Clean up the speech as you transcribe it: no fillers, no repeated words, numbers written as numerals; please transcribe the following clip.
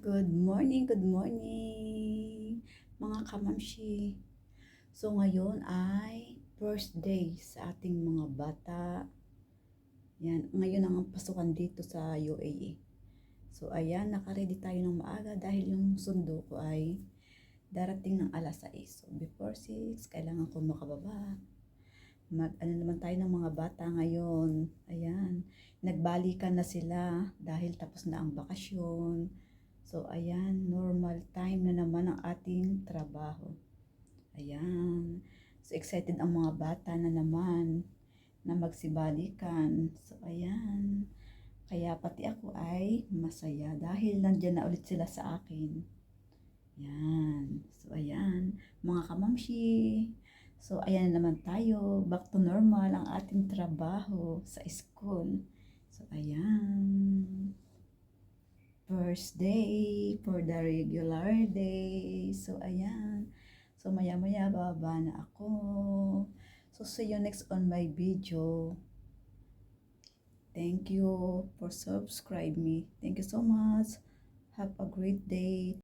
Good morning, mga kamamshi. So ngayon ay first day sa ating mga bata. Yan, ngayon ang pasukan dito sa UAE. So ayan, nakaredy tayo ng maaga dahil yung sundo ko ay darating ng alas 6. So before 6, kailangan ko makababa. Ano naman tayo ng mga bata ngayon. Ayan, nagbalikan na sila dahil tapos na ang bakasyon. So, ayan, normal time na naman ang ating trabaho. Ayan. So, excited ang mga bata na naman na magsibalikan. So, ayan. Kaya pati ako ay masaya dahil nandyan na ulit sila sa akin. Ayan. So, ayan. Mga kamamshi. So, ayan naman tayo. Back to normal ang ating trabaho sa school. So, ayan. First day for the regular day. So, ayan. So, maya-maya bababa na ako. So, see you next on my video. Thank you for subscribe me. Thank you so much. Have a great day.